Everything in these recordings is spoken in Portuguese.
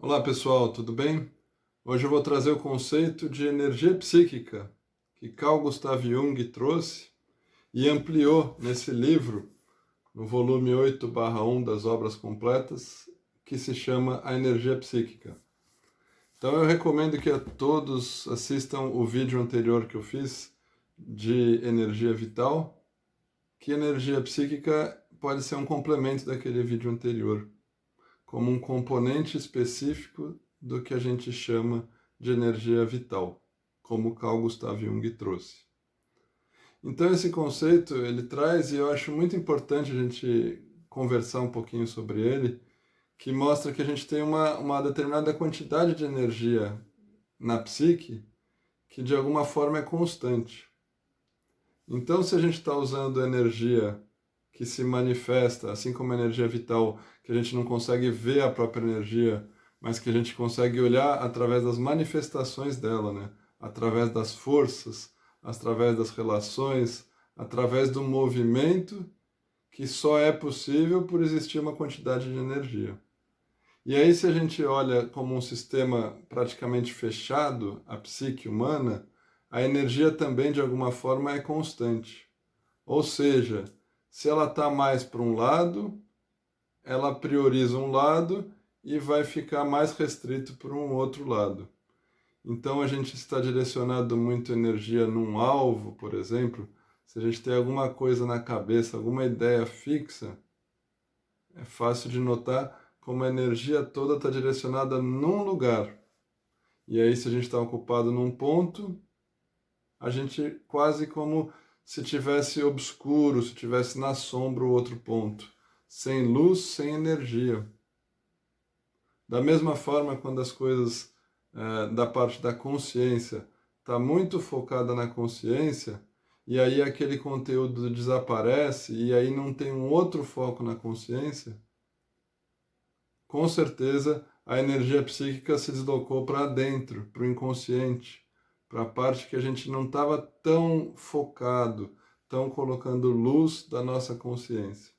Olá pessoal, tudo bem? Hoje eu vou trazer o conceito de energia psíquica que Carl Gustav Jung trouxe e ampliou nesse livro, no volume 8/1 das Obras Completas, que se chama A Energia Psíquica. Então eu recomendo que a todos assistam o vídeo anterior que eu fiz de energia vital, que energia psíquica pode ser um complemento daquele vídeo anterior, como um componente específico do que a gente chama de energia vital, como Carl Gustav Jung trouxe. Então esse conceito ele traz, e eu acho muito importante a gente conversar um pouquinho sobre ele, que mostra que a gente tem uma determinada quantidade de energia na psique que de alguma forma é constante. Então se a gente está usando energia que se manifesta, assim como a energia vital, que a gente não consegue ver a própria energia, mas que a gente consegue olhar através das manifestações dela, né? Através das forças, através das relações, através do movimento, que só é possível por existir uma quantidade de energia. E aí, se a gente olha como um sistema praticamente fechado, a psique humana, a energia também, de alguma forma, é constante. Ou seja, se ela está mais para um lado, ela prioriza um lado e vai ficar mais restrito para um outro lado. Então a gente está direcionado muito energia num alvo, por exemplo. Se a gente tem alguma coisa na cabeça, alguma ideia fixa, é fácil de notar como a energia toda está direcionada num lugar. E aí, se a gente está ocupado num ponto, a gente quase como se tivesse obscuro, se tivesse na sombra o outro ponto, sem luz, sem energia. Da mesma forma, quando as coisas da parte da consciência está muito focada na consciência, e aí aquele conteúdo desaparece, e aí não tem um outro foco na consciência, com certeza a energia psíquica se deslocou para dentro, para o inconsciente, para a parte que a gente não estava tão focado, tão colocando luz da nossa consciência.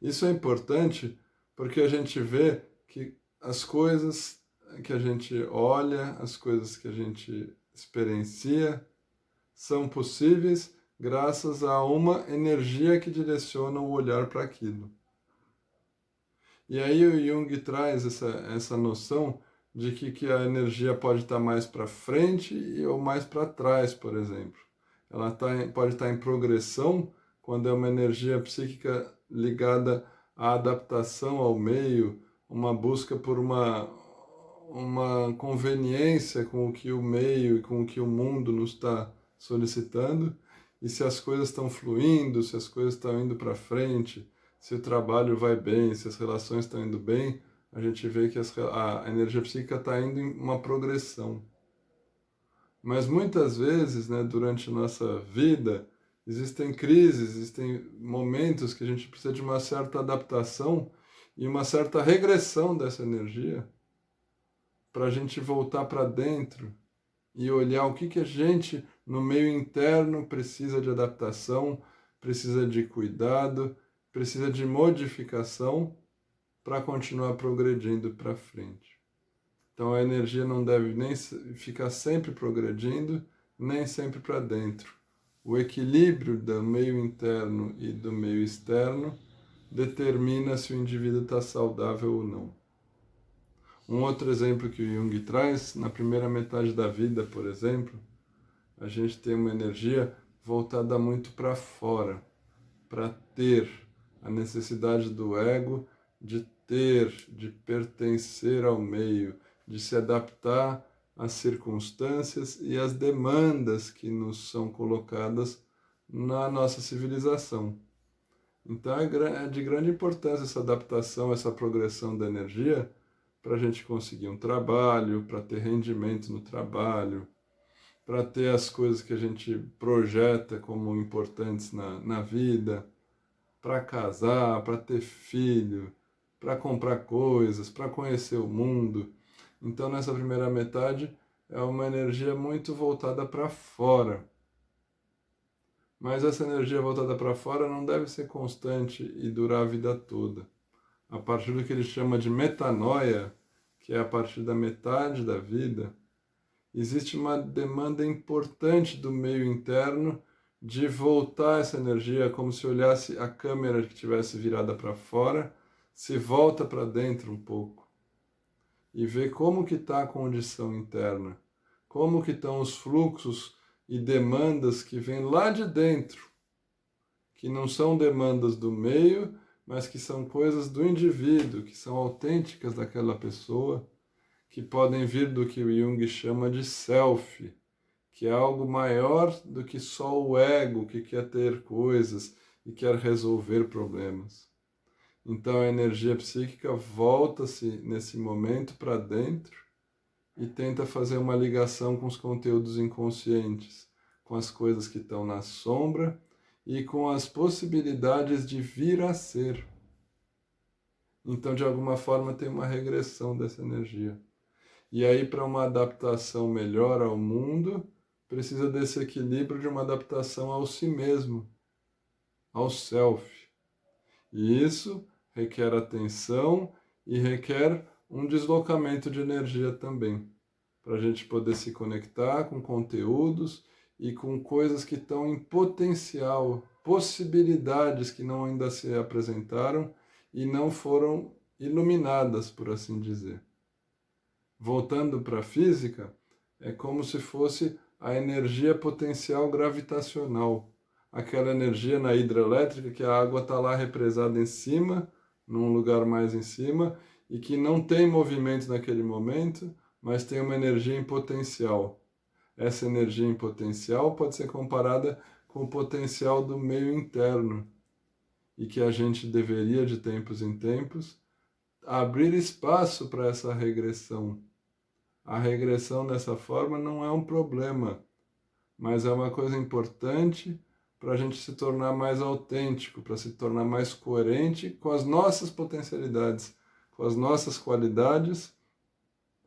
Isso é importante porque a gente vê que as coisas que a gente olha, as coisas que a gente experiencia, são possíveis graças a uma energia que direciona o olhar para aquilo. E aí o Jung traz essa noção de que a energia pode estar mais para frente ou mais para trás, por exemplo. Ela pode estar em progressão quando é uma energia psíquica ligada à adaptação ao meio, uma busca por uma conveniência com o que o meio e com o que o mundo nos está solicitando. E se as coisas estão fluindo, se as coisas estão indo para frente, se o trabalho vai bem, se as relações estão indo bem, a gente vê que a energia psíquica está indo em uma progressão. Mas muitas vezes, né, durante a nossa vida, existem crises, existem momentos que a gente precisa de uma certa adaptação e uma certa regressão dessa energia para a gente voltar para dentro e olhar o que a gente, no meio interno, precisa de adaptação, precisa de cuidado, precisa de modificação para continuar progredindo para frente. Então a energia não deve nem ficar sempre progredindo, nem sempre para dentro. O equilíbrio do meio interno e do meio externo determina se o indivíduo está saudável ou não. Um outro exemplo que o Jung traz, na primeira metade da vida, por exemplo, a gente tem uma energia voltada muito para fora, para ter, a necessidade do ego de ter, de pertencer ao meio, de se adaptar às circunstâncias e às demandas que nos são colocadas na nossa civilização. Então é de grande importância essa adaptação, essa progressão da energia para a gente conseguir um trabalho, para ter rendimento no trabalho, para ter as coisas que a gente projeta como importantes na vida, para casar, para ter filho, para comprar coisas, para conhecer o mundo. Então, nessa primeira metade, é uma energia muito voltada para fora. Mas essa energia voltada para fora não deve ser constante e durar a vida toda. a partir do que ele chama de metanoia, que é a partir da metade da vida, existe uma demanda importante do meio interno de voltar essa energia, como se olhasse a câmera que estivesse virada para fora, se volta para dentro um pouco e vê como que está a condição interna, como que estão os fluxos e demandas que vêm lá de dentro, que não são demandas do meio, mas que são coisas do indivíduo, que são autênticas daquela pessoa, que podem vir do que o Jung chama de self, que é algo maior do que só o ego que quer ter coisas e quer resolver problemas. Então a energia psíquica volta-se nesse momento para dentro e tenta fazer uma ligação com os conteúdos inconscientes, com as coisas que estão na sombra e com as possibilidades de vir a ser. Então, de alguma forma, tem uma regressão dessa energia. E aí, para uma adaptação melhor ao mundo, precisa desse equilíbrio de uma adaptação ao si mesmo, ao self. E isso requer atenção e requer um deslocamento de energia também, para a gente poder se conectar com conteúdos e com coisas que estão em potencial, possibilidades que não ainda se apresentaram e não foram iluminadas, por assim dizer. Voltando para a física, é como se fosse a energia potencial gravitacional, aquela energia na hidrelétrica que a água está lá represada em cima, num lugar mais em cima, e que não tem movimento naquele momento, mas tem uma energia em potencial. Essa energia em potencial pode ser comparada com o potencial do meio interno, e que a gente deveria, de tempos em tempos, abrir espaço para essa regressão. A regressão dessa forma não é um problema, mas é uma coisa importante para a gente se tornar mais autêntico, para se tornar mais coerente com as nossas potencialidades, com as nossas qualidades,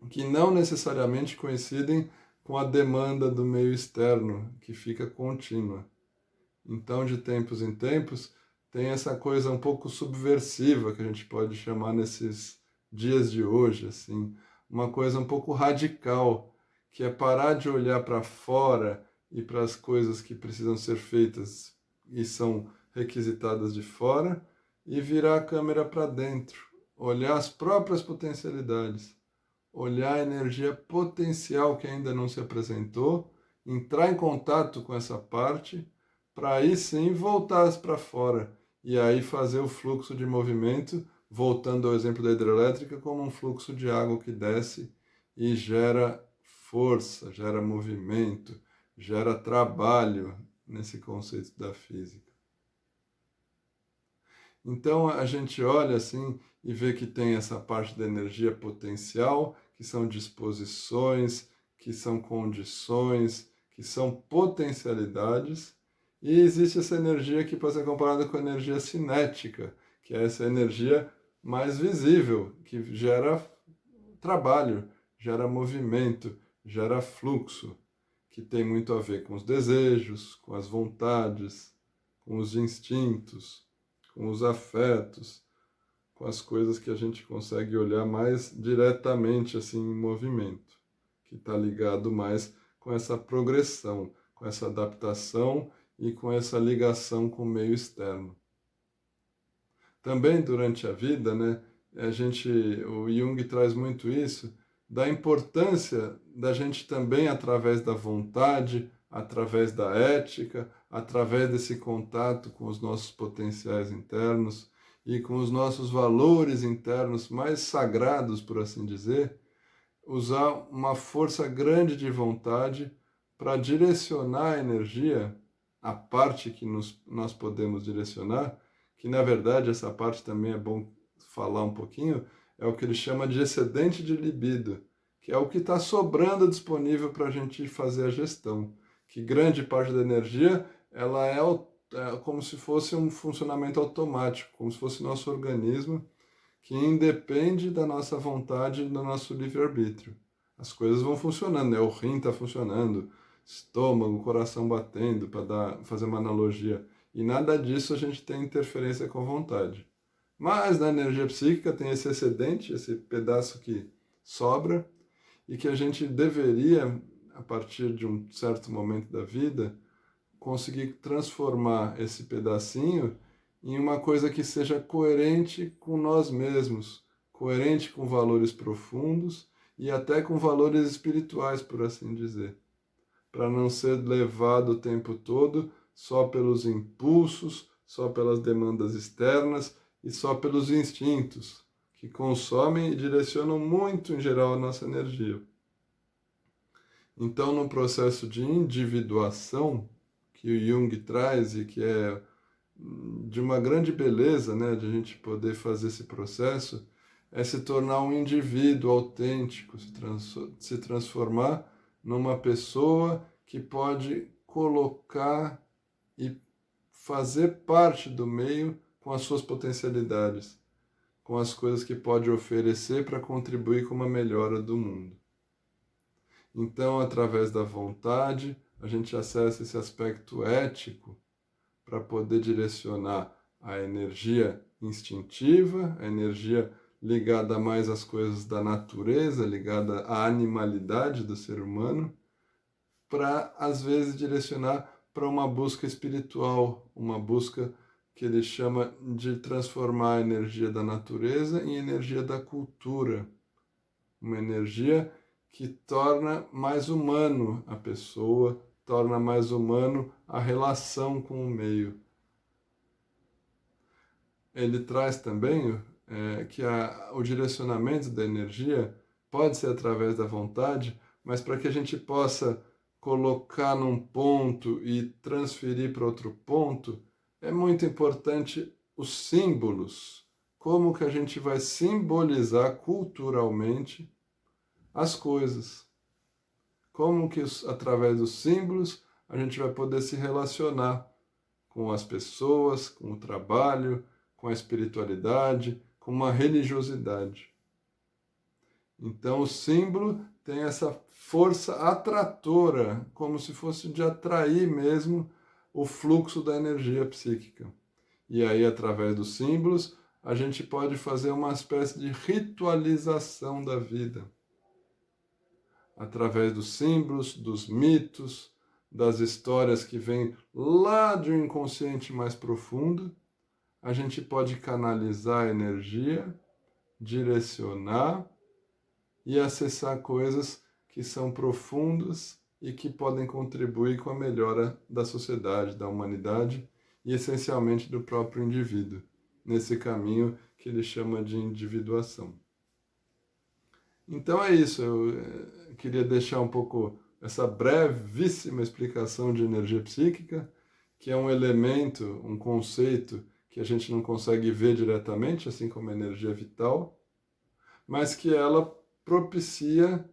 que não necessariamente coincidem com a demanda do meio externo, que fica contínua. Então, de tempos em tempos, tem essa coisa um pouco subversiva que a gente pode chamar nesses dias de hoje, assim, uma coisa um pouco radical, que é parar de olhar para fora e para as coisas que precisam ser feitas e são requisitadas de fora e virar a câmera para dentro, olhar as próprias potencialidades, olhar a energia potencial que ainda não se apresentou, entrar em contato com essa parte, para aí sim voltar para fora e aí fazer o fluxo de movimento, voltando ao exemplo da hidrelétrica, como um fluxo de água que desce e gera força, gera movimento, gera trabalho nesse conceito da física. Então a gente olha assim e vê que tem essa parte da energia potencial, que são disposições, que são condições, que são potencialidades, e existe essa energia que pode ser comparada com a energia cinética, que é essa energia mais visível, que gera trabalho, gera movimento, gera fluxo, que tem muito a ver com os desejos, com as vontades, com os instintos, com os afetos, com as coisas que a gente consegue olhar mais diretamente assim em movimento, que está ligado mais com essa progressão, com essa adaptação e com essa ligação com o meio externo. Também durante a vida, né, o Jung traz muito isso, da importância da gente também, através da vontade, através da ética, através desse contato com os nossos potenciais internos e com os nossos valores internos mais sagrados, por assim dizer, usar uma força grande de vontade para direcionar a energia, a parte que nós podemos direcionar, que na verdade essa parte também é bom falar um pouquinho, é o que ele chama de excedente de libido, que é o que está sobrando disponível para a gente fazer a gestão. Que grande parte da energia ela é como se fosse um funcionamento automático, como se fosse nosso organismo, que independe da nossa vontade e do nosso livre-arbítrio. As coisas vão funcionando, né? O rim está funcionando, estômago, coração batendo, para fazer uma analogia. E nada disso a gente tem interferência com a vontade. Mas na energia psíquica tem esse excedente, esse pedaço que sobra, e que a gente deveria, a partir de um certo momento da vida, conseguir transformar esse pedacinho em uma coisa que seja coerente com nós mesmos, coerente com valores profundos e até com valores espirituais, por assim dizer, para não ser levado o tempo todo só pelos impulsos, só pelas demandas externas e só pelos instintos, que consomem e direcionam muito, em geral, a nossa energia. Então, no processo de individuação que o Jung traz e que é de uma grande beleza, né, de a gente poder fazer esse processo, é se tornar um indivíduo autêntico, se transformar numa pessoa que pode colocar e fazer parte do meio com as suas potencialidades, com as coisas que pode oferecer para contribuir com uma melhora do mundo. Então, através da vontade, a gente acessa esse aspecto ético para poder direcionar a energia instintiva, a energia ligada mais às coisas da natureza, ligada à animalidade do ser humano, para, às vezes, direcionar para uma busca espiritual, uma busca que ele chama de transformar a energia da natureza em energia da cultura, uma energia que torna mais humano a pessoa, torna mais humano a relação com o meio. Ele traz também que o direcionamento da energia pode ser através da vontade, mas para que a gente possa colocar num ponto e transferir para outro ponto, é muito importante os símbolos, como que a gente vai simbolizar culturalmente as coisas. Como que, através dos símbolos, a gente vai poder se relacionar com as pessoas, com o trabalho, com a espiritualidade, com uma religiosidade. Então, o símbolo tem essa força atratora, como se fosse de atrair mesmo o fluxo da energia psíquica. E aí, através dos símbolos, a gente pode fazer uma espécie de ritualização da vida. Através dos símbolos, dos mitos, das histórias que vêm lá de um inconsciente mais profundo, a gente pode canalizar a energia, direcionar e acessar coisas que são profundas e que podem contribuir com a melhora da sociedade, da humanidade e essencialmente do próprio indivíduo, nesse caminho que ele chama de individuação. Então é isso, eu queria deixar um pouco essa brevíssima explicação de energia psíquica, que é um elemento, um conceito que a gente não consegue ver diretamente, assim como a energia vital, mas que ela propicia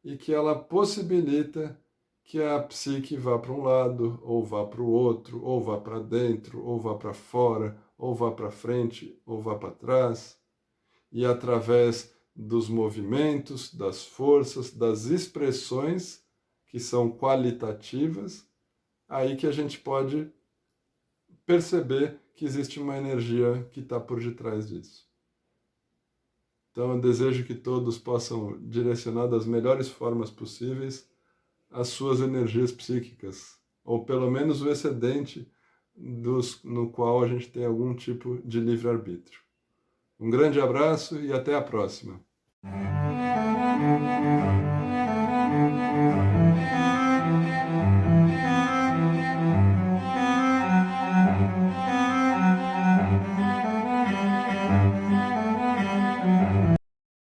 e que ela possibilita que a psique vá para um lado, ou vá para o outro, ou vá para dentro, ou vá para fora, ou vá para frente, ou vá para trás, e através dos movimentos, das forças, das expressões que são qualitativas, aí que a gente pode perceber que existe uma energia que está por detrás disso. Então eu desejo que todos possam direcionar das melhores formas possíveis as suas energias psíquicas, ou pelo menos o excedente no qual a gente tem algum tipo de livre-arbítrio. Um grande abraço e até a próxima.